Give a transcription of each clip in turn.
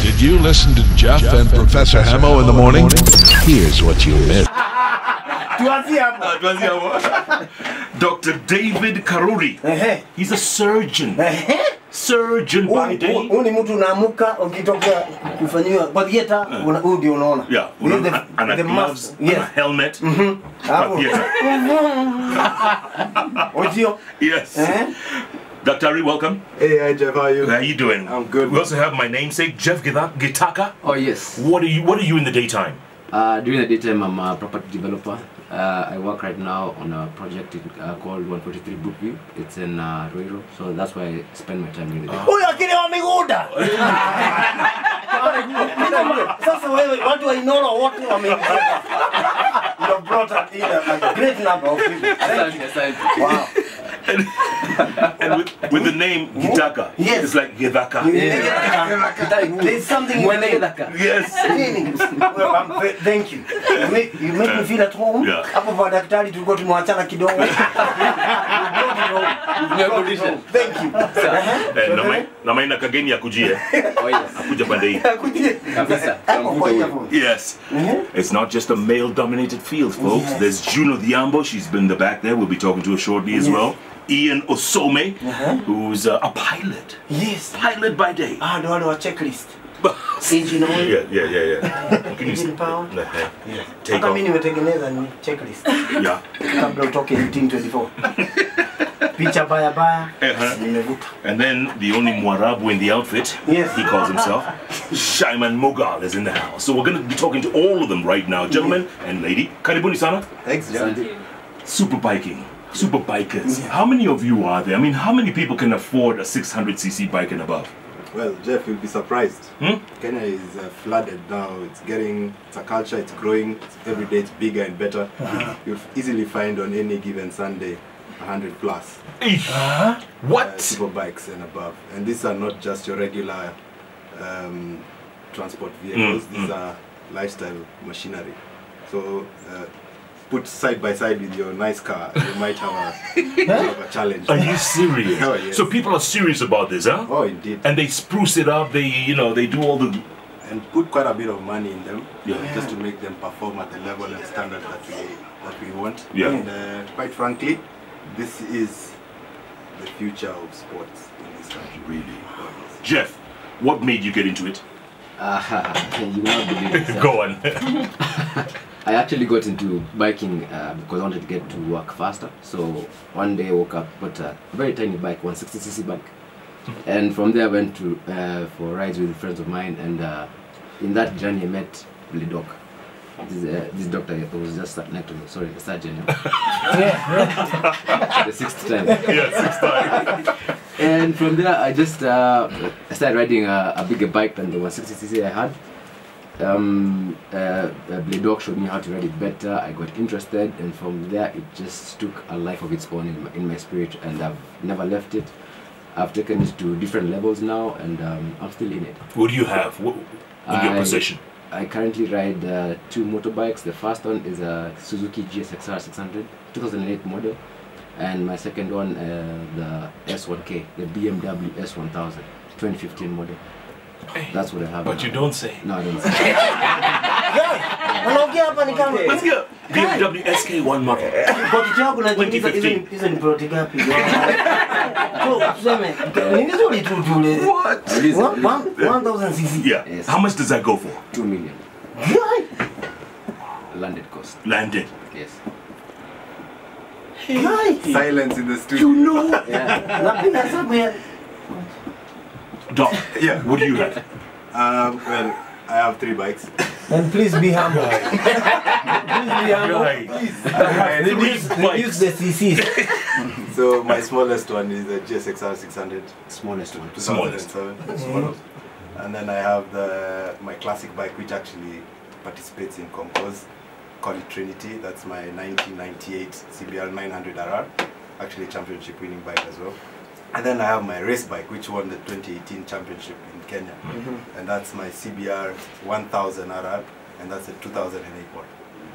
Did you listen to Jeff and Professor Hamo in the morning? Here's what you missed. Dr. David Karuri. He's a surgeon. Surgeon by day. Yeah, with the gloves, and a helmet. Yes. Dr. Ari, welcome. Hey, hi Jeff, how are you? How are you doing? I'm good. We also have my namesake, Jeff Gitaka. Oh yes. What are you in the daytime? During the daytime, I'm a property developer. I work right now on a project called 143 Brookview. It's in Ruiro, so that's why I spend my time during the day. Oh, you're kidding me, Goda! What do I know? What do I mean? You have brought a great number of people. Wow. And with the name Gitaka, yes. It's like Gitaka. There's something in the name. Yes. Well, thank you. You make me feel at home. Yeah. Hapo kwa daktari tulikuwa tumewachana kidogo. Thank you. Namaina kageni akujie. Oh yes. Akuja pande hii. Yes. It's not just a male-dominated field, folks. Yes. There's Juno Diambo. She's been in the back there. We'll be talking to her shortly as well. Ian Osome, who's a pilot. Yes. Pilot by day. No, a checklist. Engine oil. Yeah. Engine power. Take Hata off. mimi nimetengeneza ni checklist. Yeah. Kabla utoke 1824. Picha baya. Nimevuta. And then the only Mwarabu in the outfit, Yes. he calls himself, Shaiman Mughal is in the house. So we're going to be talking to all of them right now. Gentlemen and lady, karibuni sana. Thanks, Jeff. Super biking. Super bikers. How many of you are there? I mean, how many people can afford a 600cc bike and above? Well, Jeff, you'll be surprised. Kenya is flooded now. It's a culture, it's growing. Every day it's bigger and better. You'll easily find on any given Sunday 100 plus. What? Super bikes and above. And these are not just your regular transport vehicles. These are lifestyle machinery. So put side by side with your nice car, you might have a challenge. Are you serious? Oh, yes. So people are serious about this, huh? Oh, indeed. And they spruce it up, they do all the... And put quite a bit of money in them, Yeah. just to make them perform at the level and standard that we want. Yeah. And quite frankly, this is the future of sports in this country. Really? Jeff, what made you get into it? You will not believe it. Go on. I actually got into biking because I wanted to get to work faster. So one day I woke up, bought a very tiny bike, 160cc bike. And from there I went to for rides with friends of mine, and in that journey I met Billy Doc. This doctor was just sat next to me, sorry, the surgeon. The sixth time. Yeah, sixth time. And from there I just started riding a bigger bike than the 160cc I had. Billy Doc showed me how to ride it better. I got interested, and from there it just took a life of its own in my spirit, and I've never left it. I've taken it to different levels now, and I'm still in it. What do you have in your possession? I currently ride 2 motorbikes. The first one is a Suzuki GSXR 600, 2008 model, and my second one, the S1K, the BMW S1000, 2015 model. That's what I have. But you don't say. No, I don't say. Let's go. BMW SK1 model. 2015. Hizo ni ploti gapi? Tuseme, ni nzuri tu tule. What? 1000cc. Yeah. Yes. How much does that go for? 2 million. Landed cost. Landed. Yes. Silence in the studio. You know. Yeah. Doc, Yeah. what do you have? Well, I have 3 bikes. And please be humble. Please be humble. Reduce the CCs. So my smallest one is the GSXR 600. Smallest one. 2007. And then I have my classic bike, which actually participates in concours, called it Trinity. That's my 1998 CBR 900RR, actually championship winning bike as well. And then I have my race bike, which won the 2018 championship in Kenya. And that's my CBR 1000RR, and that's a 2008 one.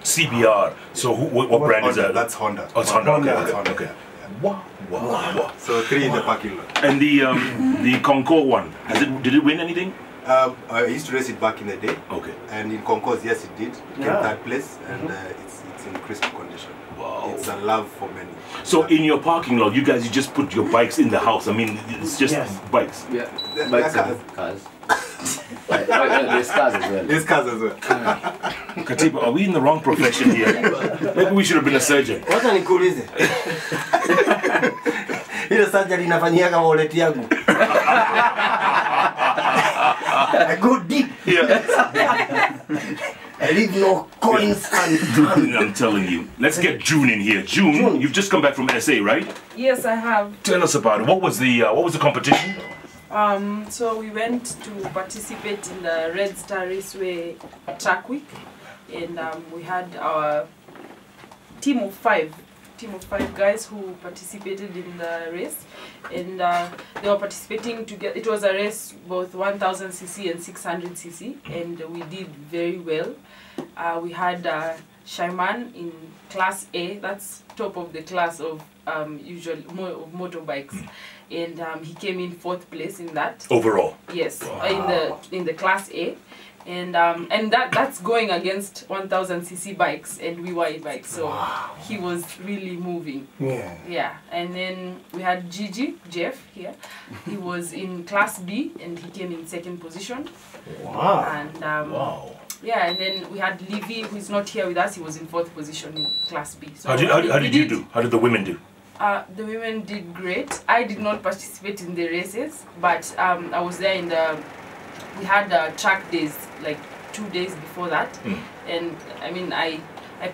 CBR. So what brand is that? That's Honda. Oh, it's Honda. Okay. That's Okay. Honda, Okay. yeah. Wow. So 3 in the parking lot. And the Concours one, did it win anything? I used to race it back in the day. Okay. And in concourse, yes, it did. It came third place, and it's in crisp condition. Wow. It's a love for many. So in your parking lot, you guys, you just put your bikes in the house. I mean, it's just bikes. Yeah. There Bikes are and cars. There's cars as well. There's cars as well. Katiba, are we in the wrong profession here? Maybe we should have been a surgeon. Wacha nikuulize. Ile surgery inafanyiaga wallet yangu. I go deep. Yeah. I leave no coins and I'm telling you. Let's get June in here. June, you've just come back from SA, right? Yes, I have. Tell us about it. What was the competition? So we went to participate in the Red Star Raceway Track Week, and we had our team of five guys who participated in the race, and they were participating together. It was a race both 1000cc and 600cc, and we did very well. We had Shaiman in class A, that's top of the class of usual motorbikes, and he came in 4th place in that. Overall? Yes, in the class A. And that's going against 1000cc bikes and WY bikes, so he was really moving. Yeah. And then we had Jeff here. He was in class B and he came in 2nd position. And yeah, and then we had Livy, who is not here with us. He was in 4th position in class B. So how did you do? How did the women do? The women did great. I did not participate in the races, but I was there in the. We had track days like 2 days before that, and I mean I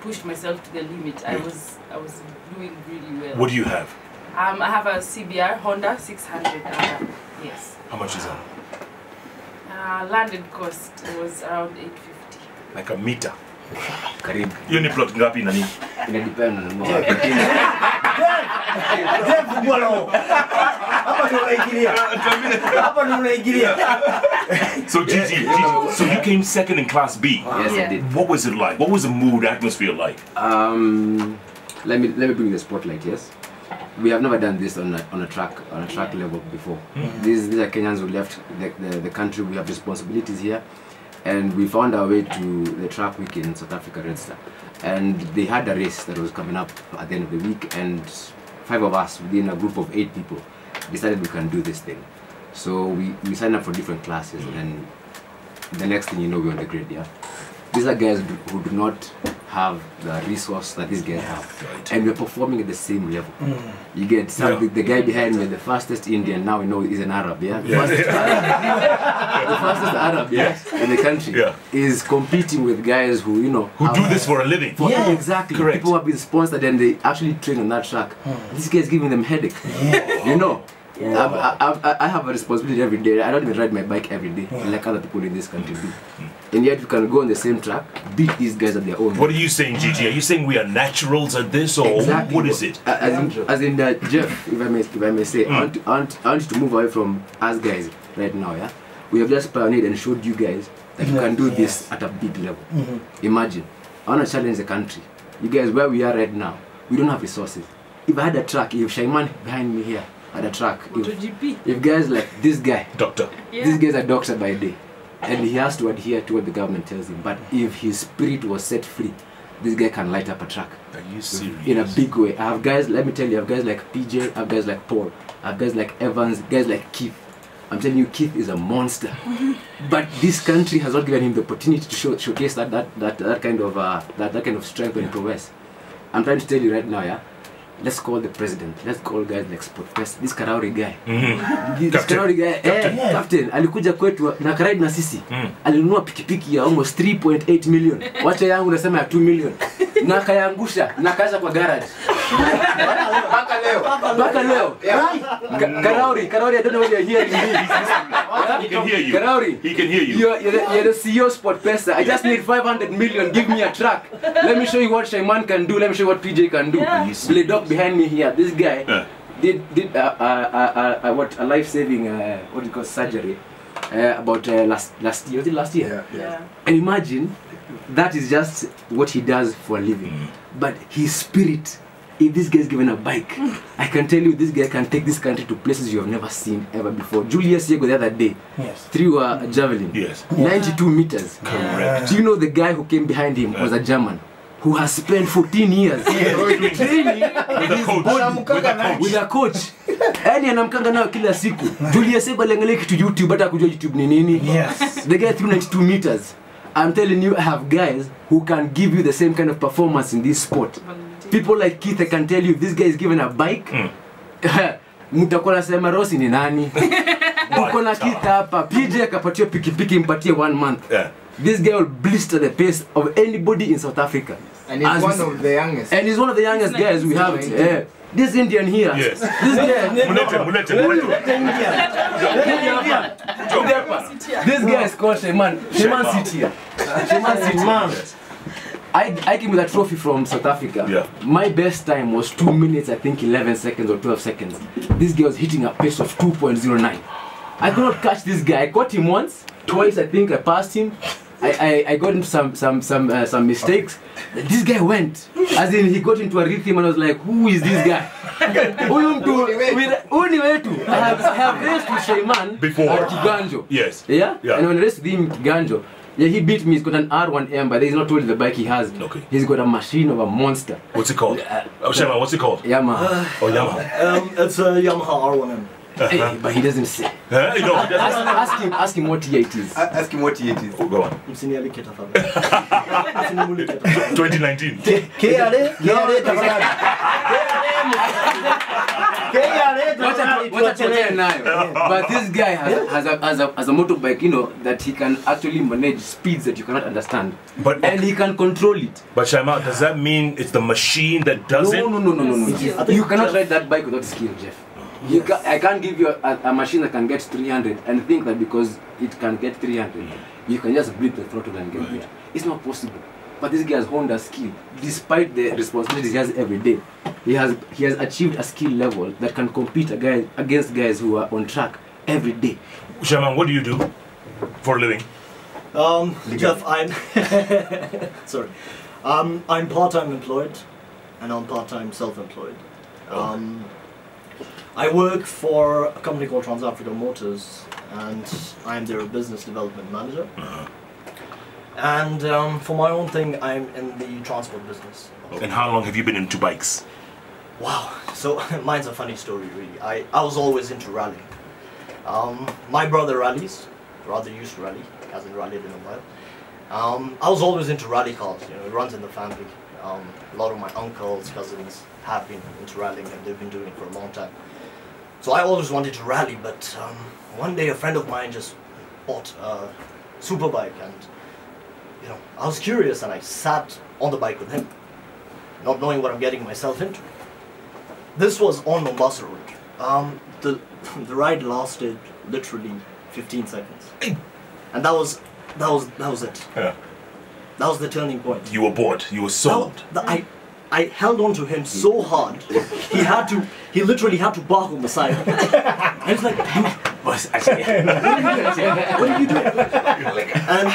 pushed myself to the limit. I was doing really well. What do you have? I have a CBR Honda 600. Yes. How much is that? Landed cost was around 850. Like a meter. Karibu. Hiyo ni plot ngapi nani? Ina depend on the So Gigi, so you came 2nd in class B. Yes, I did. What was it like? What was the mood, atmosphere like? Let me bring the spotlight. Yes, we have never done this on a track level before. These are Kenyans who left the country. We have responsibilities here, and we found our way to the track week in South Africa, Red Star, and they had a race that was coming up at the end of the week, and 5 of us within a group of 8 people decided we can do this thing. So we signed up for different classes, and then the next thing you know, we're on the grid. Yeah, these are guys who do not have the resource that these guys have, and we're performing at the same level. You get the guy behind me, the fastest Indian, now we know is an Arab. Yeah, the fastest Arab in the country is competing with guys who who do this for a living. Exactly. Correct. People have been sponsored and they actually train on that track. This guy's giving them headache. I have a responsibility every day. I don't even ride my bike every day like other people in this country do. And yet we can go on the same track, beat these guys at their own. What are you saying, Gigi? Are you saying we are naturals at this, or what is it? As in Jeff, if I may say, I want to move away from us guys right now. Yeah, we have just pioneered and showed you guys that you can do this at a big level. Imagine, I want to challenge the country. You guys, where we are right now, we don't have resources. If I had a track, if Shaiman behind me here had a track, if guys like this guy, doctor, this guy's a doctor by day, and he has to adhere to what the government tells him, but if his spirit was set free, this guy can light up a track. Are you serious? In a big way. I have guys, let me tell you, I have guys like PJ, I have guys like Paul, I have guys like Evans, guys like Keith. I'm telling you, Keith is a monster. But this country has not given him the opportunity to showcase that kind of strength and prowess. I'm trying to tell you right now, yeah. Let's call the president. Let's call guys like Sport Pest. This Karauri guy. This Karauri guy. Captain. Alikuja kwetu na karaid na sisi. Alinunua pikipiki ya almost 3.8 million. Wacha yangu nasema ya 2 million. Na kayangusha na kaza kwa garage. Baka leo. Karauri, I don't know whether you're hearing me. He can hear you. Karauri. He can hear you. You're the CEO Sport Pesa. I just need 500 million. Give me a track. Let me show you what Shaiman can do. Let me show you what PJ can do. Blade Dog behind me here. This guy did a life-saving what do you call surgery about last year. Was it last year? Yeah. And imagine that is just what he does for a living. But his spirit if this guy is given a bike, I can tell you this guy can take this country to places you have never seen ever before. Julius Yego the other day threw a javelin, 92 meters. Correct. Do you know the guy who came behind him was a German who has spent 14 years training with a coach. Yani anamkanga nayo kila siku. Julius Yego aliangalia kitu YouTube hata kujua YouTube ni nini. The guy threw 92 meters. I'm telling you, I have guys who can give you the same kind of performance in this sport. People like Keith, I can tell you, if this guy is given a bike, mutakuwa nasema Rossi ni nani? Uko na Keith hapa, PJ akapatiwa pikipiki mpatie 1 month. This guy will blister the pace of anybody in South Africa. And he's one of the youngest. And he's one of the youngest guys we have. This Indian here. Yes. This guy is called Sheman. Sheman sit here. Sheman sit here. I came with a trophy from South Africa. My best time was 2 minutes, I think 11 seconds or 12 seconds. This guy was hitting a pace of 2.09. I could not catch this guy. I caught him once, twice I think I passed him. I got into some mistakes. This guy went, as in he got into a rhythm and I was like, who is this guy? I have raced with Shayman before at Kiganjo. Yes. Yeah? And when I raced with him at Kiganjo, he beat me. He's got an R1M, but he's not told the bike he has. Okay. He's got a machine of a monster. What's it called? Shayman, what's it called? Yamaha. Yamaha. It's a Yamaha R1M. Hey, but he doesn't say. Ask him what T8 is. Ask him what T8 is. Go on. 2019. But this guy has a motorbike, you know, that he can actually manage speeds that you cannot understand. And he can control it. But Shayman, does that mean it's the machine that does it? No. You cannot ride that bike without skill, Jeff. I can't give you a machine that can get 300 and think that because it can get 300, you can just breathe the throttle and get there. It's not possible. But this guy has honed a skill. Despite the responsibilities he has every day, he has achieved a skill level that can compete against guys who are on track every day. Shayman, what do you do for a living? Jeff, I'm sorry. I'm part-time employed and I'm part-time self-employed. I work for a company called Trans-Africa Motors and I'm their business development manager. And for my own thing, I'm in the transport business. And how long have you been into bikes? Wow, so mine's a funny story really. I was always into rallying. My brother rallies, rather used to rally, hasn't rallied in a while. I was always into rally cars, you know, it runs in the family. A lot of my uncles, cousins have been into rallying and they've been doing it for a long time. So I always wanted to rally, but one day a friend of mine just bought a super bike and you know, I was curious and I sat on the bike with him, not knowing what I'm getting myself into. This was on Mombasa Road. The ride lasted literally 15 seconds. And that was it. Yeah. That was the turning point. You were bored, you were sold. I held on to him so hard, he literally had to bark on the side. I was like, dude, what are you doing? And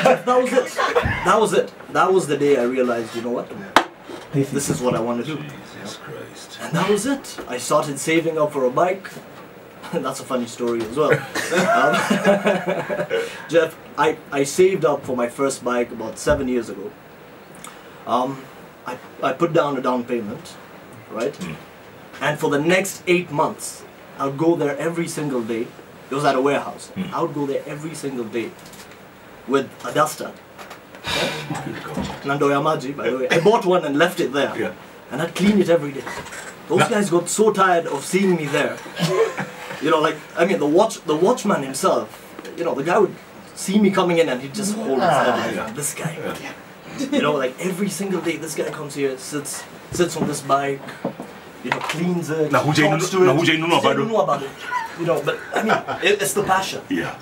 that was it. That was the day I realized, you know what? This is what I want to do. Jesus Christ. And that was it. I started saving up for a bike. That's a funny story as well. Jeff, I saved up for my first bike about 7 years ago. I put down a down payment, right? And for the next 8 months, I'll go there every single day. It was at a warehouse. I would go there every single day with a duster. Nando Yamaji, by the way. I bought one and left it there. Yeah. And I'd clean it every day. Those guys got so tired of seeing me there. You know, like, I mean, the watchman himself, you know, the guy would see me coming in and he'd just hold his head like, this guy. You know, like every single day, this guy comes here, sits on this bike, you know, cleans it, talks to it. He didn't know about it. You know, but I mean, it's the passion. Yeah.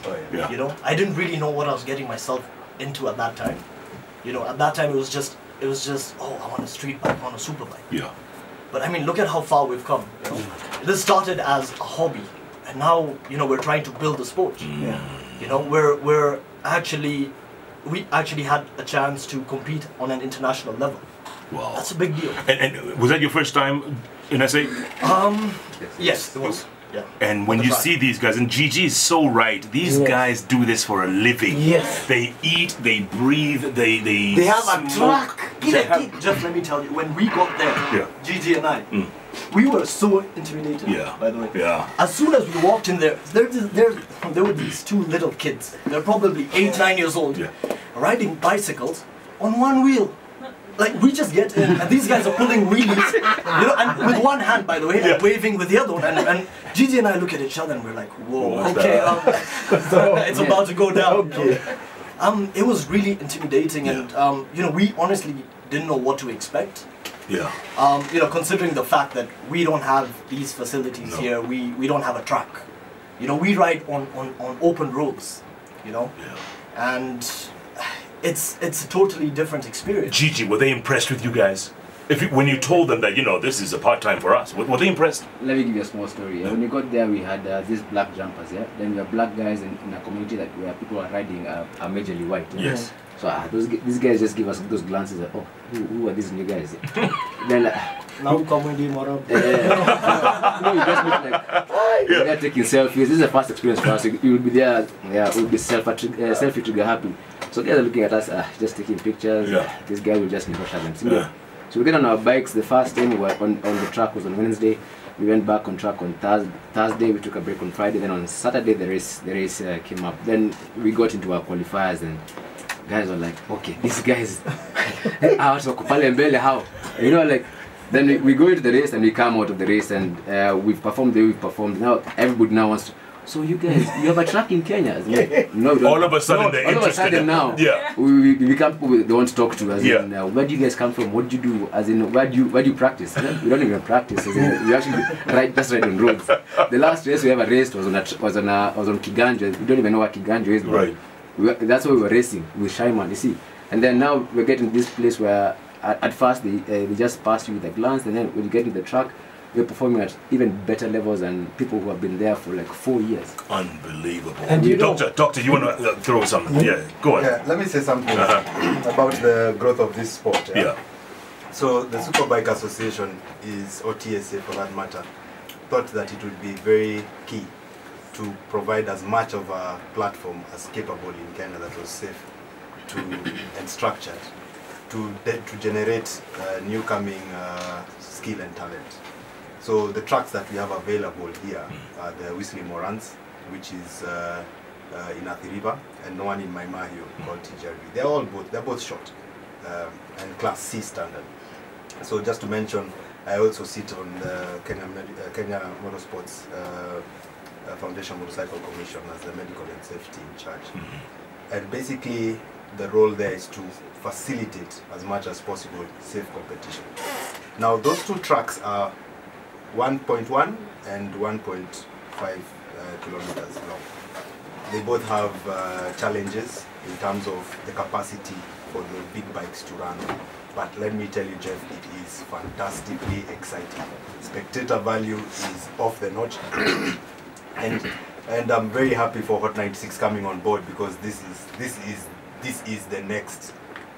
You know, I didn't really know what I was getting myself into at that time. You know, at that time it was just, oh, I want a street bike, I want a super bike. Yeah. But I mean, look at how far we've come. You know? This started as a hobby, and now, you know, we're trying to build a sport. You know, we actually had a chance to compete on an international level. Wow. That's a big deal. And was that your first time in SA? Yes, it was. Yeah. And when On the you track. see these guys, and Gigi is so right, these guys do this for a living. Yes. They eat, they breathe, they Have a smoke. track. They have- Just let me tell you, when we got there, Yeah. Gigi and I, we were so intimidated. Yeah. By the way. Yeah. As soon as we walked in there, there were these two little kids. They're probably 8, 9 years old, Yeah. riding bicycles on one wheel. Like we just get in, and these guys are pulling wheelies, and with one hand, by the way, and waving with the other one. And Gigi and I look at each other, and we're like, "Whoa, What's okay, that? it's about to go down." Okay. It was really intimidating, and we honestly didn't know what to expect. Yeah. Considering the fact that we don't have these facilities No. here, we don't have a track. We ride on open roads, Yeah. and it's a totally different experience. Gigi, were they impressed with you guys? When you told them that, this is a part-time for us, were they impressed? Let me give you a small story. When we got there, we had these black jumpers, yeah? Then we are black guys in a community where people are riding are majorly white. Yeah? Yes. So these guys just give us those glances like, oh, who are these new guys? Then like, Now comedy more. you just look like, they're taking selfies. This is the first experience for us. You will be there, we'll be selfie trigger happy. So guys are looking at us, just taking pictures. Yeah. These guys will just negotiate them. Yeah. So we get on our bikes. The first time we were on the track was on Wednesday. We went back on track on Thursday. We took a break on Friday. Then on Saturday the race came up. Then we got into our qualifiers and guys were like, okay, these guys, how? Then we go into the race and we come out of the race and we've performed. Now everybody now wants to. So you guys, you have a track in Kenya? Like, no, we don't. All of a sudden they're all of a interested. sudden now, Yeah. we become people they want to talk to. As Yeah. in, where do you guys come from? What do you do? As in, where do you practice? We don't even practice. As in, we actually just ride on roads. The last race we ever raced was on Kiganjo. We don't even know what Kiganjo is. But Right. that's why we were racing with Shaiman. You see, and then now we're getting to this place where at first they just pass you with a glance, and then when you get to the track, we're performing at even better levels than people who have been there for like 4 years. Unbelievable. And you know- Doctor, you want to throw something? Yeah, go on. Yeah, let me say something about the growth of this sport. Yeah. So the Superbike Association or TSA for that matter, thought that it would be very key to provide as much of a platform as capable in Kenya that was safe and structured to generate new coming skill and talent. So the tracks that we have available here are the Whistling Morans, which is in Athi River, and one in Maimahio called TJRB. They're both short and Class C standard. So just to mention, I also sit on the Kenya Motorsports Foundation Motorcycle Commission as the medical and safety in charge. And basically, the role there is to facilitate as much as possible safe competition. Now, those two tracks are 1.1 and 1.5 kilometers long. They both have challenges in terms of the capacity for the big bikes to run. But let me tell you, Jeff, it is fantastically exciting. Spectator value is off the notch. and I'm very happy for Hot 96 coming on board, because this is the next.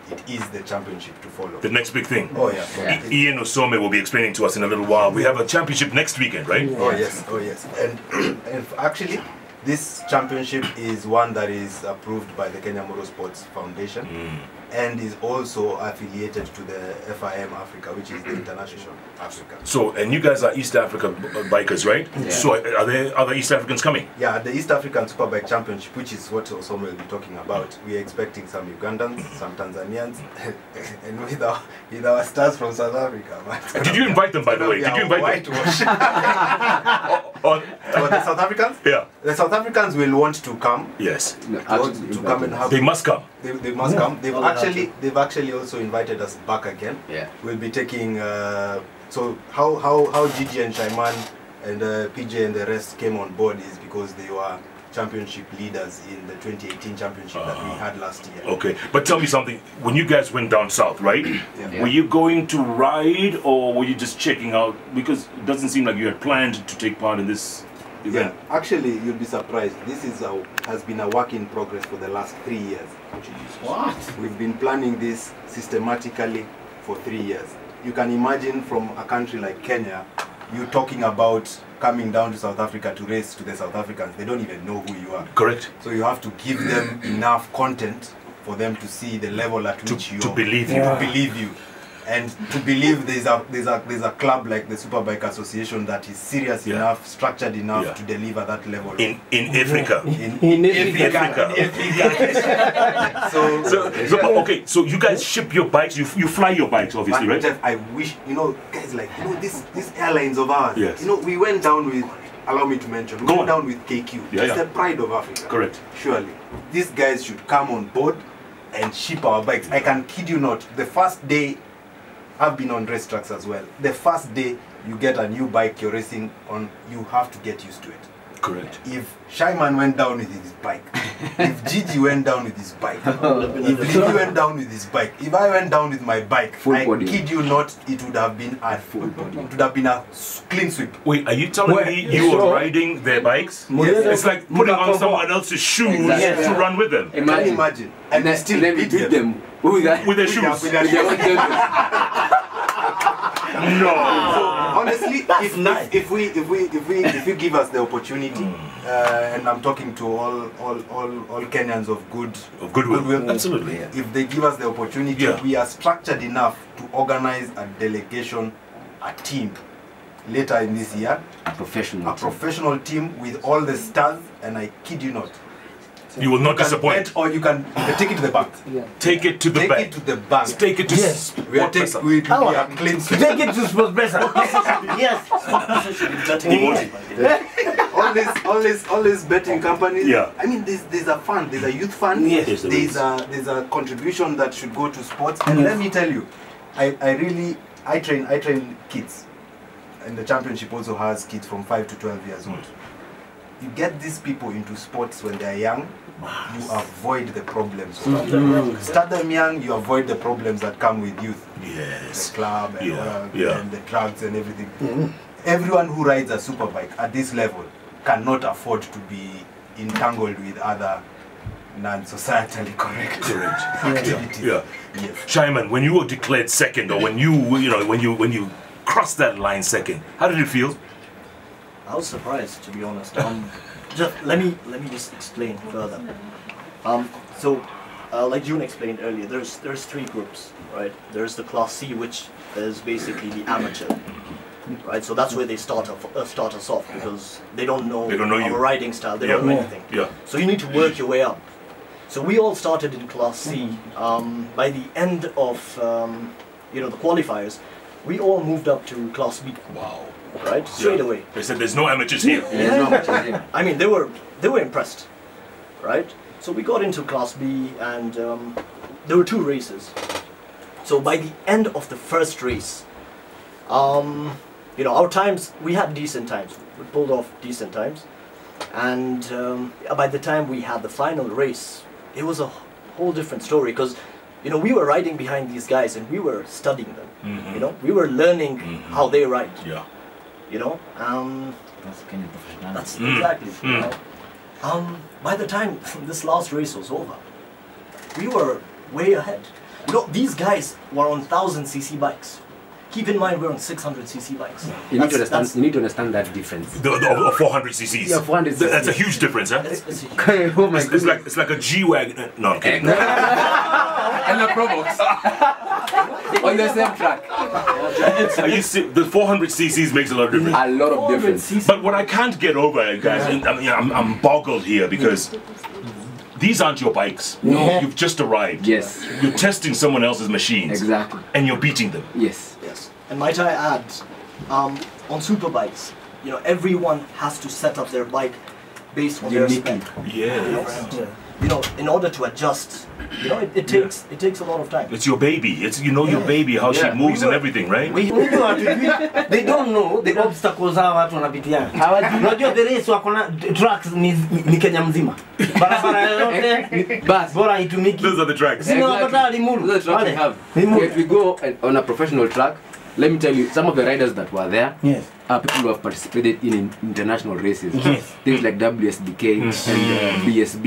It is the championship to follow. The next big thing. Oh yeah. Ian Osome will be explaining to us in a little while. We have a championship next weekend, right? Oh yes, oh yes. And actually, this championship is one that is approved by the Kenya Motorsports Foundation and is also affiliated to the FIM Africa, which is the International Africa. So, and you guys are East Africa bikers, right? Yeah. So, are there other East Africans coming? Yeah, the East African Superbike Championship, which is what Osome will be talking about. We are expecting some Ugandans, some Tanzanians, and with our stars from South Africa. Man. Did you invite them, by the way? Did you invite them? The South Africans? Yeah. The South Africans will want to come. Yes. To come and have. They must come. They must come. They've actually also invited us back again. Yeah. We'll be taking. So how Gigi and Shaiman and PJ and the rest came on board is because they were championship leaders in the 2018 championship that we had last year. Okay, but tell me something. When you guys went down south, right? Yeah. Were you going to ride, or were you just checking out? Because it doesn't seem like you had planned to take part in this event. Yeah, actually, you'll be surprised. This has been a work in progress for the last 3 years. What? We've been planning this systematically for 3 years. You can imagine from a country like Kenya, you talking about coming down to South Africa to race to the South Africans. They don't even know who you are. Correct. So you have to give them enough content for them to see the level at which you to believe you. to believe you. And to believe there's a club like the Superbike Association that is serious enough, structured enough to deliver that level. In Africa. In Africa. Okay, so you guys ship your bikes, you fly your bikes, obviously, right? Jeff, I wish, guys, like, these airlines of ours, yes. We went down with, allow me to mention, we went down with KQ. It's the pride of Africa. Correct. Surely. These guys should come on board and ship our bikes. I can kid you not, the first day, I've been on race tracks as well. The first day you get a new bike you're racing on, you have to get used to it. Correct. If Shyman went down with his bike, if Gigi went down with his bike, if Lily went down with his bike, if I went down with my bike, kid you not, it would have been a full body. It would have been a clean sweep. Wait, are you telling me you were riding their bikes? Yes. It's like putting on someone else's shoes to run with them. Imagine. And they still beat them. With their shoes. With their shoes. No. So, honestly, if you give us the opportunity, and I'm talking to all Kenyans of goodwill. Absolutely. If they give us the opportunity, we are structured enough to organize a delegation, a team later in this year. A professional team with all the stars, and I kid you not. You will not disappoint. Or you can take it to the bank. Take it to the bank. Take it to the bank. Take it to we are clean sweep. Take it to Sports Pesa. Yes. all these betting companies. Yeah. I mean, there's a fund. There's a youth fund. Yes. There's a contribution that should go to sports. And let me tell you, I train kids, and the championship also has kids from 5 to 12 years old. You get these people into sports when they're young, you avoid the problems. Start them young, you avoid the problems that come with youth. Yes. The club and the drugs and everything. Everyone who rides a superbike at this level cannot afford to be entangled with other non-societally correct activities. Yes. Shyman, when you were declared second, or when you crossed that line second, how did it feel? I was surprised, to be honest. Just let me just explain further. So, like June explained earlier, there's 3 groups, right? There's the Class C, which is basically the amateur, right? So that's where they start us off, because they don't know our riding style, they don't know anything. Yeah. So you need to work your way up. So we all started in Class C. By the end of the qualifiers, we all moved up to Class B. Wow. Right, straight away. They said there's no amateurs here. I mean, they were impressed, right? So we got into Class B, and there were 2 races. So by the end of the first race, our times, we had decent times. We pulled off decent times, and by the time we had the final race, it was a whole different story, because we were riding behind these guys and we were studying them. We were learning how they ride. Yeah. That's exactly. By the time this last race was over, we were way ahead. These guys were on 1000cc bikes. Keep in mind, we're on 600cc bikes. You need to understand that difference. The 400cc's. Yeah, 400cc. That's a huge difference, huh? It's huge. Oh my it's like a G-Wagon. No, I'm kidding. And a Probox. On the same track. The 400cc's makes a lot of difference. A lot of difference. But what I can't get over, guys, and I'm boggled here, because these aren't your bikes. No. You've just arrived. Yes. You're testing someone else's machines. Exactly. And you're beating them. Yes. Yes. And might I add, on superbikes, everyone has to set up their bike based on their spec. Yes. And, in order to adjust, it takes a lot of time. It's your baby. It's your baby, how she moves and everything, right? They don't know the obstacles hawa watu wanapitia. Unajua the race wako na trucks ni Kenya mzima. Barabara yote bora itumiki. Those are the tracks. Those are the tracks we have. If we go on a professional track, let me tell you, some of the riders that were there are people who have participated in international races. Yes. Things like WSBK and BSB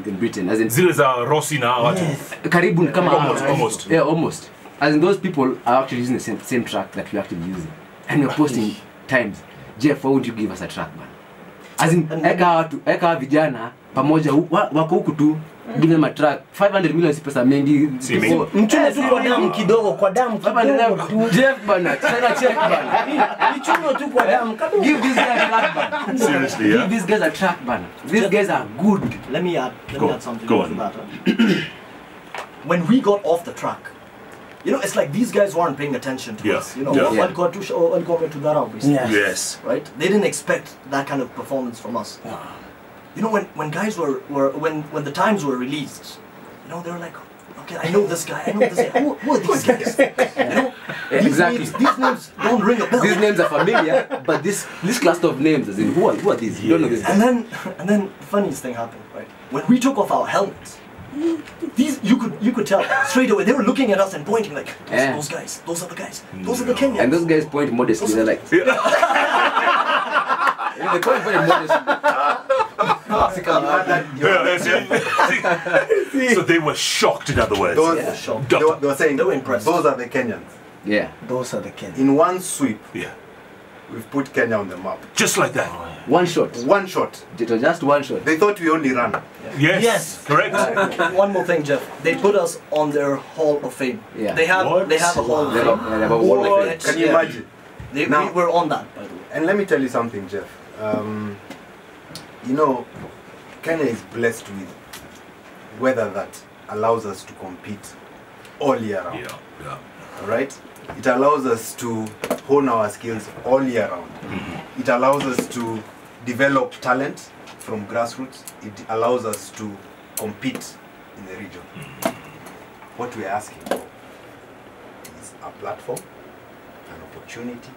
in Britain. As in, Zile za Rossi na watu. Karibu kama almost. Yeah, almost. as in those people are actually using the same track that we're actually using. And we're posting times. Jeff, why won't you give us a track, man? As in, eka vijana, pamoja, wako huku tu, give them a track. 500 million si pesa mengi. Mchune tu kwa damu kidogo, kwa damu kidogo. Jeff, bana, sana check, bana. Mchune tu kwa damu kidogo. Give these guys a track, bana. Seriously, yeah. Give these guys a track, bana. These guys are good. Let me add something go to on. that. When we got off the track, you know, it's like these guys weren't paying attention to us. You know, welcome to that obviously. Yes. Right? They didn't expect that kind of performance from us. You know, when guys when the times were released, you know, they were like, okay, I know this guy, I know this guy. Who are these guys? You know, Exactly. These names don't ring a bell. These names are familiar, but this cluster of names, as in, who are these? You don't know this. And then the funniest thing happened, right? When we took off our helmets, these you could tell straight away. They were looking at us and pointing like, those guys, those are the guys, those are the Kenyans. And those guys point modestly. They're like, they point very modestly. So they were shocked, in other words. They were saying, they were impressed. Those are the Kenyans. Yeah. Those are the Kenyans. In one sweep, we've put Kenya on the map. Just like that. One shot. One shot. It was just one shot. They thought we only ran. Yes. Correct. One more thing, Jeff. They put us on their Hall of Fame. Yeah. They have a Hall of Fame. They have a Hall of Fame. Can you imagine? We were on that, by the way. And let me tell you something, Jeff. You know, Kenya is blessed with weather that allows us to compete all year round. All right? It allows us to hone our skills all year round. It allows us to develop talent from grassroots. It allows us to compete in the region. What we're asking for is a platform, an opportunity,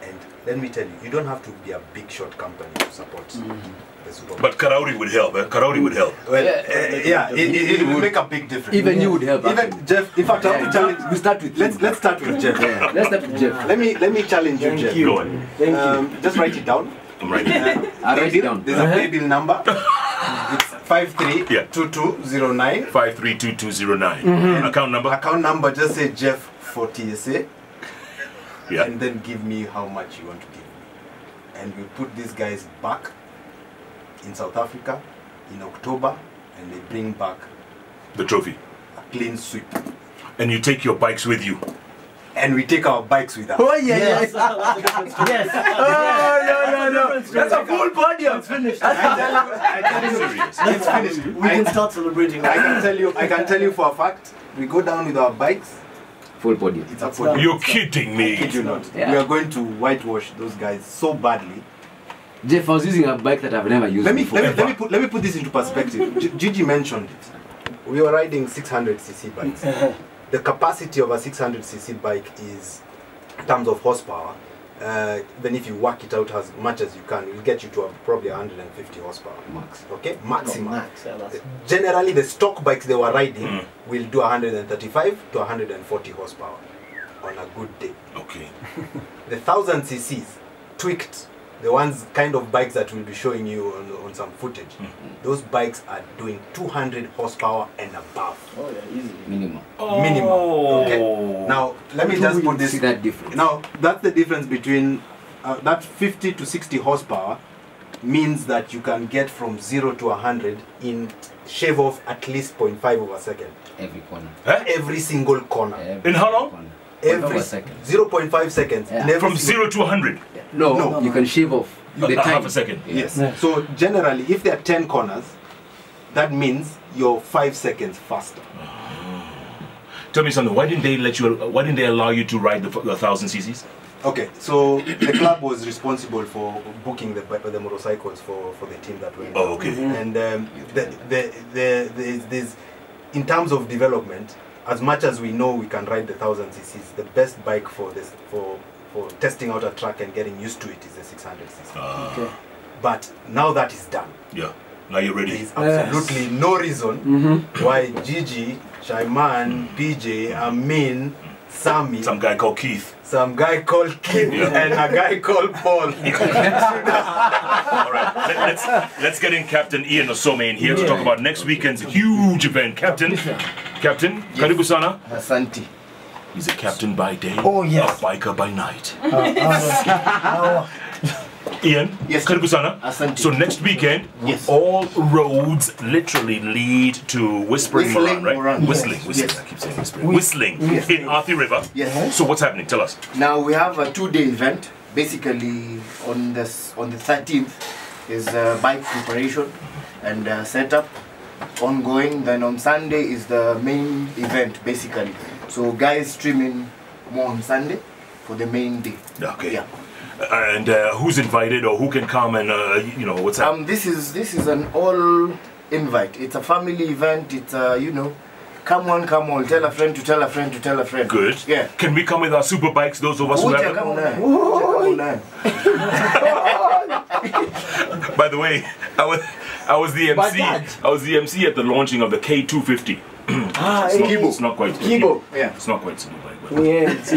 and let me tell you, you don't have to be a big shot company to support the Super Bowl. But Karauri would help. Karauri would help. Well, it will make a big difference. Even you would help. Even Jeff, in fact, I want to challenge. We start with Let's start with Jeff. Let's start with Jeff. Let me challenge you, Jeff. Go on. Thank you. Just write it down. I'm writing it. I'll write it down. There's a pay bill number. It's 532209. 532209. Account number. Account number. Just say Jeff for TSA. Yeah. And then give me how much you want to give me. And we put these guys back in South Africa in October, and they bring back The trophy. a clean sweep. And you take your bikes with you. And we take our bikes with us. Oh yeah, yes. No. That's a full podium. It's finished. It's finished. We can start celebrating. I can tell you for a fact, we go down with our bikes, Full podium. it's a podium. You're kidding I kid me. you not. Yeah. We are going to whitewash those guys so badly. Jeff, I was using a bike that I've never used before. Let me put this into perspective. Gigi mentioned it. We were riding 600cc bikes. The capacity of a 600cc bike is, in terms of horsepower, then if you work it out as much as you can, it will get you to probably 150 horsepower. Max. Okay? Maximum. Max, yeah, that's Generally, the stock bikes they were riding will do 135 to 140 horsepower on a good day. Okay. The 1000 cc's tweaked, the ones kind of bikes that we'll be showing you on some footage, those bikes are doing 200 horsepower and above. Oh yeah, easy. Minimum. Minimum. Okay? Now, let me just put this. See that difference? Now, that's the difference between that 50 to 60 horsepower means that you can get from 0 to 100 in shave off at least 0.5 of a second. Every corner. Every single corner. In how long? Corner. Every 0.5 seconds. Yeah. In every From single- 0 to 100. No, you can shave off the time. Half a second. Yes. So generally, if there are 10 corners, that means you're 5 seconds faster. Tell me something. Why didn't they allow you to ride the 1000 cc's? Okay, so the club was responsible for booking the motorcycles for the team that went. Oh, okay. And there's in terms of development, as much as we know we can ride the 1000 cc's, the best bike for this for testing out a track and getting used to it is the 600cc. Okay. But now that is done, Yeah. Now you're there ready. is absolutely no reason why Gigi, Shaiman, PJ, Amin, Sammy, Some guy called Keith. some guy called Keith, and a guy called Paul. All right. Let's get in Captain Ian Osome in here to talk about next weekend's huge event. Captain, karibu sana. Asante. He's a captain by day, Oh, yes. a biker by night. Oh, Ian, Yes, karibu sana. Asante. So next weekend, Yes. all roads literally lead to Whispering Whistling Moran, right? Moran. Whistling, Yes. whistling. Yes. I keep saying whispering. Whistling in Athi River. Yes. So what's happening? Tell us. Now we have a 2-day event. Basically, on the 13th is bike preparation and setup ongoing. Then on Sunday is the main event, basically. So guys streaming more on Sunday for the main day. Okay. Yeah. And who's invited or who can come and you know what's happening? This is an all invite. It's a family event. It's you know, come on, tell a friend to tell a friend to tell a friend. Good. Yeah. Can we come with our super bikes? Those of us who Uja, have come them? on. By the way, I was the MC. Bajaj. I was the MC at the launching of the K250. It's not quite. Kibo. Yeah. It's not quite super bike, but yeah. it's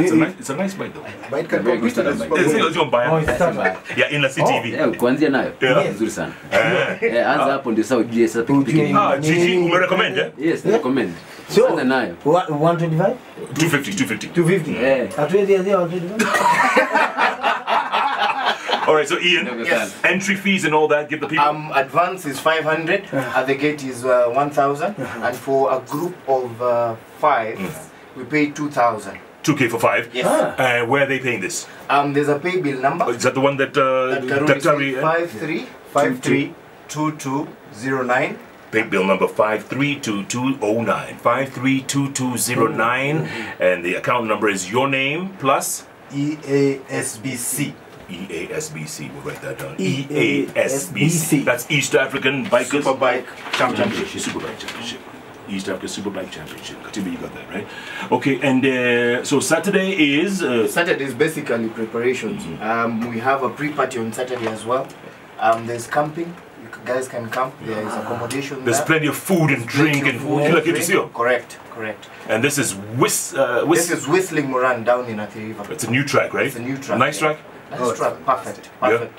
a nice bike though. Bike can Very good compete in starter this bike. It's your buyer. Oh, it's not. Yeah, in the CTV. Yeah, kuanzia nayo. Yeah. Nzuri sana. Eh. Anza hapo ndio sasa ujue sasa pikipiki ni. Ah, Gigi, umerecommend, eh? Yes, recommend. So, Anza nayo. 125? 250. 250? Eh. Hatuwezi anzia 125? All right, so Ian, Yes. entry fees and all that, give the people. Advance is 500. At the gate is 1,000. And for a group of 5, we pay 2,000. 2K for 5. Yes. Where are they paying this? There's a pay bill number. Is that the one that Karuri 53 522209. Pay bill number 532209. 532209. And the account number is your name plus EASBC. EASBC. We'll write that down. EASBC. That's East African Bikers Superbike Championship. Superbike Championship. East Africa Superbike Championship. Katiba, you got that, right? Okay, and so Saturday is... Saturday is basically preparations. We have a pre-party on Saturday as well. There's camping. You guys can camp. There is accommodation there's there. plenty of food and drink and kila kitu sio? Correct. And this is This is Whistling Moran down in Athi River. It's a new track, right? It's a new track. Nice track? Nice track. Perfect.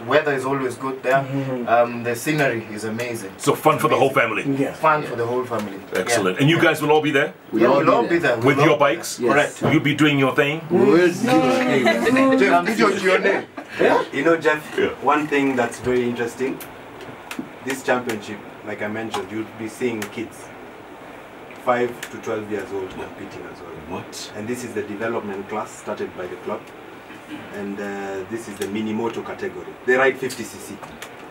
Weather is always good there. The scenery is amazing. So fun for the whole family. Yeah. Fun for the whole family. Excellent. And you guys will all be there? We'll all be there. With your bikes? Yes. Correct. You'll be doing your thing? You know, Jeff, Yeah. one thing that's very interesting, this championship, like I mentioned, you'll be seeing kids 5 to 12 years old competing as well. What? And this is the development class started by the club. And this is the mini moto category. They ride 50cc.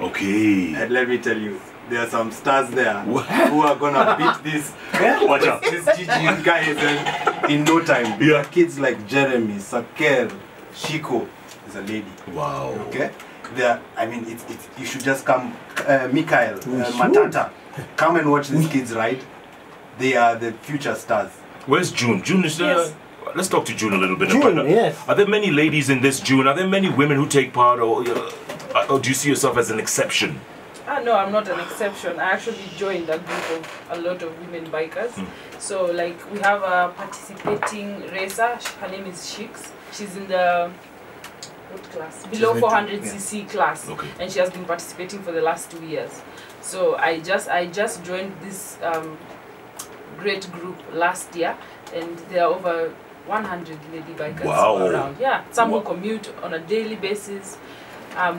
Okay. And let me tell you, there are some stars there who are gonna beat this. Watch out. This GG guys in no time. Yeah. Kids like Jeremy, Saker, Shiko is a lady. Wow. Okay, there. I mean, it's you should just come, Mikael, Matata, come and watch these kids ride. They are the future stars. Where's June? June is Yes. Let's talk to June a little bit. June, and find out, yes. Are there many ladies in this June? Are there many women who take part, or do you see yourself as an exception? No, I'm not an exception. I actually joined a group of a lot of women bikers. So like we have a participating racer. Her name is Shix. She's in the what class? Below 400cc class, Okay. and she has been participating for the last 2 years. So I just joined this great group last year, and there are over 100 lady bikers Wow. around. Yeah, some Wow. who commute on a daily basis.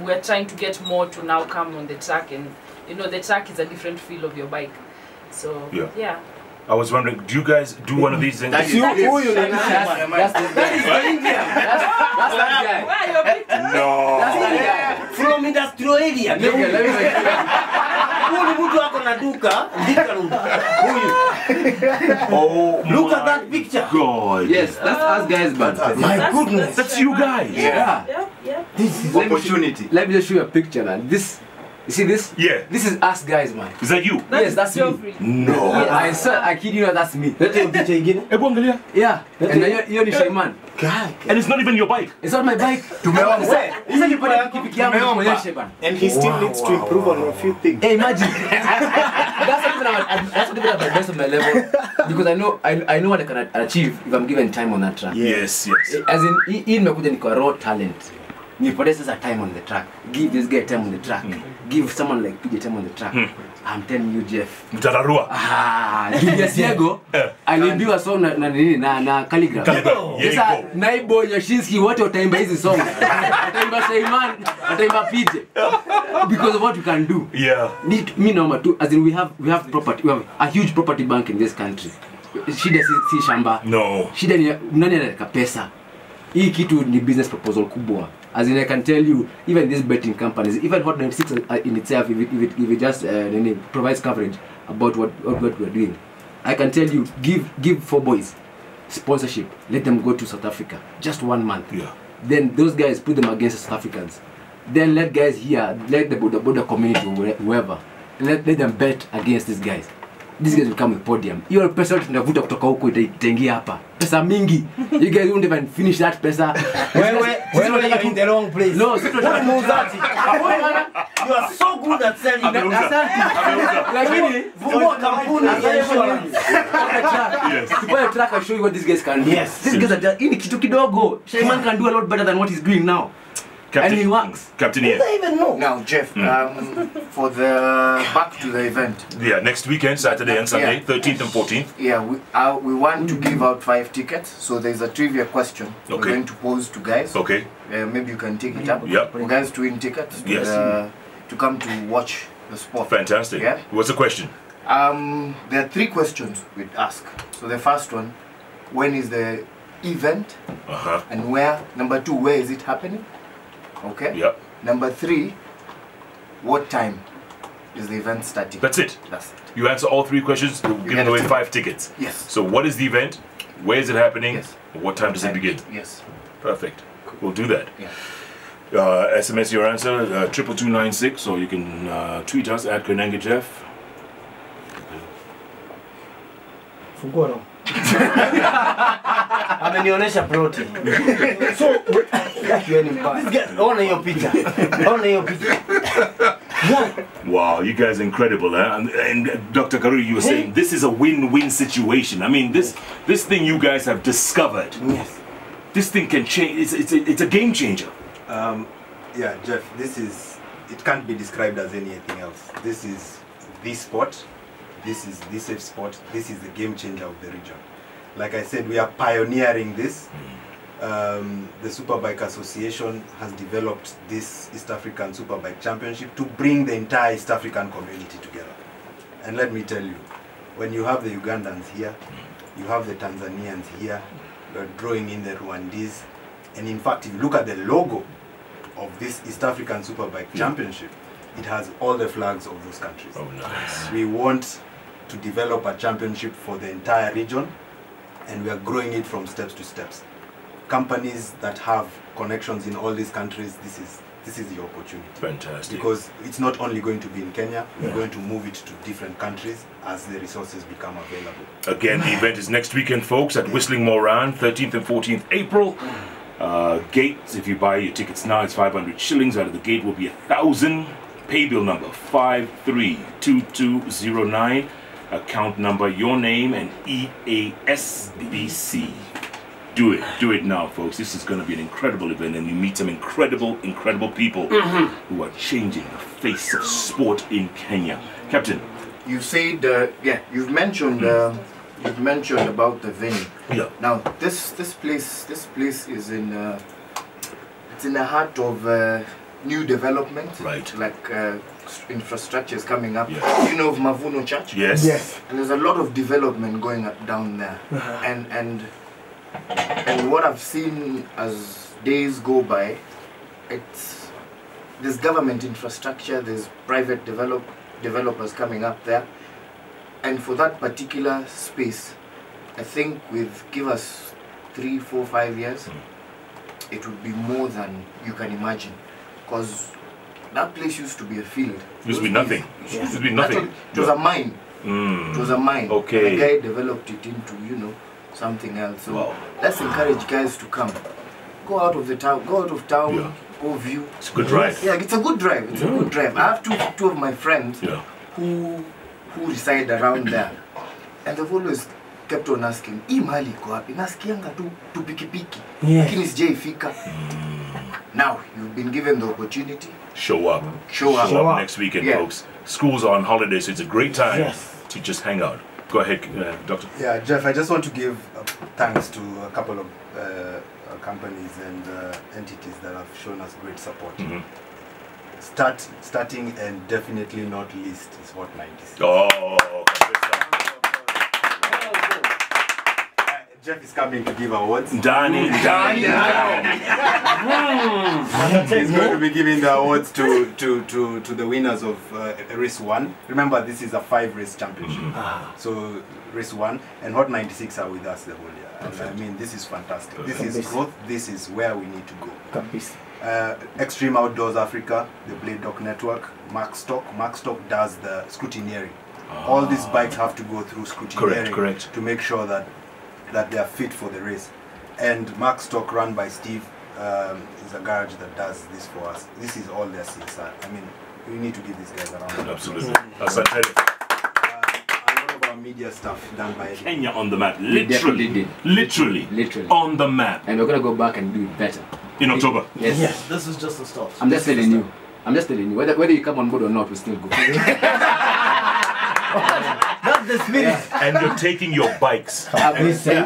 We're trying to get more to now come on the track, and you know the track is a different feel of your bike. So yeah. I was wondering, do you guys do one of these things? That's this guy. That's that guy. Where are your pictures? No. That's that guy. From industrial area. Okay, let me make Huyu ni mtu ako na duka, Thika Road. Huyu. Oh, Look at my that picture. God. Yes, that's us guys, man. My goodness. That's you guys. Yeah. Yeah. This is Opportunity. Let me just show you a picture, man. This, you see this? Yeah. This is us guys, man. Is that you? Yes, that's me. Geoffrey. No. Yeah, I swear, I kid you not, that's me. Leta hiyo picha ingine. Hebu angalia. Yeah. And then you're the Shayman. And it's not even your bike. It's on my bike. Tumeomba. Sasa nipate pikipiki yangu nionyeshe bana. And he still needs to improve on a few things. Hey, imagine. That's not even at the best of my level, because I know what I can achieve if I'm given time on that track. Yes. As in, hii nimekuja niko raw talent. Nipate sasa time on the track. Give this guy time on the track. Give someone like PJ time on the track. I'm telling you, Jeff. Mtararua. Julius Diego aliimbiwa song na nini na calligraph. Sasa Naibo Yashinsky wote wataimba hizi song. Wataimba Shaiman, wataimba PJ. Because of what you can do. Yeah. Me number two, as in we have property, we have a huge property bank in this country. Shida si shamba. No. Shida ni nani anataka pesa. Hii kitu ni business proposal kubwa. As in I can tell you, even these betting companies, even Hot 96 in itself, if it just provides coverage about what we're doing, I can tell you, give 4 boys sponsorship, let them go to South Africa, just 1 month. Yeah. Then those guys put them against the South Africans. Then let guys here, let the border community or whoever, let them bet against these guys. These guys will come with podium. Hiyo pesa tunavuta kutoka huko itaingia hapa. Pesa mingi. You guys won't even finish that pesa. Wewe in the wrong place. No, sisi tunataka Muzati. You are so good at selling. Lakini fungua kampuni ya insurance. Yes. Tupae track and show you what these guys can do. Yes. These guys are ini kitu kidogo. Shaiman can do a lot better than what he's doing now. Captain, and he works. Captain Ian. I even know. Now, Jeff, for the back to the event. Yeah, next weekend, Saturday and Sunday, 13th and 14th. Yeah, we want to give out 5 tickets. So there's a trivia question we're going to pose to guys. Okay. Maybe you can take it up. Yeah. For guys to win tickets to come to watch the sport. Fantastic. Yeah. What's the question? There are 3 questions we'd ask. So the first one, when is the event? And where? Number 2, where is it happening? Okay. Yep. Number 3, what time is the event starting? That's it. That's it. You answer all 3 questions, we're giving away 5 tickets. Yes. So what is the event? Where is it happening? Yes. What time does it begin? Yes. Perfect. We'll do that. Yeah. SMS your answer, 22296, or you can tweet us at Konanga Jeff. Fungua no. Amenionyesha ploti. So, yaani mbaya. Ona hiyo picha. Ona hiyo picha. Wow, you guys are incredible, eh? And Dr. Karu, you were saying this is a win-win situation. I mean, this thing you guys have discovered. Yes. This thing can change. It's a game changer. Yeah, Jeff, it can't be described as anything else. This is the sport. This is the safe sport. This is the game changer of the region. Like I said, we are pioneering this. The Superbike Association has developed this East African Superbike Championship to bring the entire East African community together. And let me tell you, when you have the Ugandans here, you have the Tanzanians here, you're drawing in the Rwandese, and in fact, if you look at the logo of this East African Superbike Championship, it has all the flags of those countries. Oh, nice. We want to develop a championship for the entire region, and we are growing it from steps to steps. Companies that have connections in all these countries, this is the opportunity. Fantastic. Because it's not only going to be in Kenya, we're going to move it to different countries as the resources become available. Again, the event is next weekend, folks, at Whistling Moran, 13th and 14th April. Gates, if you buy your tickets now, it's 500 shillings. Out of the gate will be 1,000. Pay bill number 532209. Account number, your name, and EASBC. Do it now, folks. This is going to be an incredible event, and you meet some incredible people who are changing the face of sport in Kenya. Captain, you said, you've mentioned about the venue. Yeah. Now, this place is in it's in the heart of new development. Right. Like infrastructure is coming up. Yes. You know of Mavuno Church? Yes. Yes. And there's a lot of development going up down there. And what I've seen as days go by, there's government infrastructure, there's private developers coming up there, and for that particular space, I think give us 3, 4, 5 years, it would be more than you can imagine, because that place used to be a field. It used to be nothing. It used to be nothing. It was a mine. It was a mine. Okay. And the guy developed it into, something else. So wow. Let's encourage guys to come. Go out of town, yeah. Go view. It's a good drive. Yeah, it's a good drive. It's a good drive. I have two of my friends who reside around there. And they've always kept on asking, "Hii mali iko wapi? Nasikianga tu pikipiki. Lakini sijaifika." Now, you've been given the opportunity. Show up. Show up Next weekend, folks. Schools are on holiday, so it's a great time to just hang out. Go ahead, Doctor. Yeah, Jeff, I just want to give thanks to a couple of companies and entities that have shown us great support. Starting and definitely not least is Hot 96. Oh, Jeff is coming to give awards. Danny. He's going to be giving the awards to the winners of race 1. Remember, this is a 5-race championship. So race 1 and Hot 96 are with us the whole year. And I mean, this is fantastic. This is growth. This is where we need to go. Extreme Outdoors Africa, the Blade Dock Network, Mark Stock does the scrutineering. All these bikes have to go through scrutineering to make sure that they are fit for the race. And Mark Stock, run by Steve, is a garage that does this for us. This is all their CSR. I mean, we need to give these guys a round of applause. Absolutely. A lot of our media stuff done by Kenya on the map. Literally on the map. And we're gonna go back and do it better. In October. Yes, this is just the start. I'm just telling you. Whether you come on board or not, we still go. That's the spirit. And you're taking your bikes.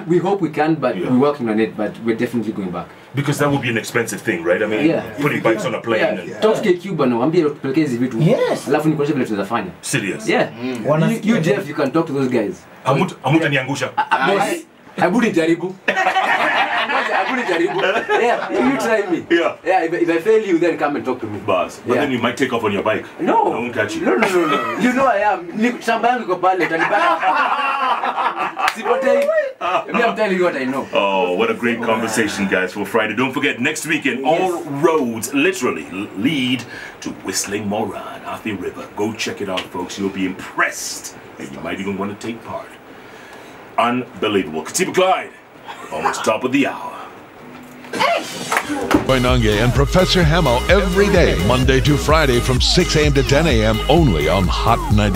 We hope we can, but we're working on it. But we're definitely going back. Because that would be an expensive thing, right? I mean, putting bikes on a plane. Talk to Cuba now. I'm here to play vitu. Yes. Alafu nikuonyesha vile tunafanya. Serious. Yeah. You Jeff, you can talk to those guys. Hamutaniangusha. Boss, Abudi jaribu. Yeah, you try me. Yeah, if I fail you, then come and talk to me. But then you might take off on your bike. No. I won't catch you. No. You know I am. Shamba yangu iko pale, utanipata. Sipotei. Me, I'm telling you what I know. Oh, what a great conversation, guys, for Friday. Don't forget, next weekend, all roads literally lead to Whistling Moran, Athi River. Go check it out, folks. You'll be impressed. And you might even want to take part. Unbelievable. Katiba Clyde, almost top of the hour. Koinange and Professor Hamo every day, Monday to Friday from 6 a.m. to 10 a.m. only on Hot 90.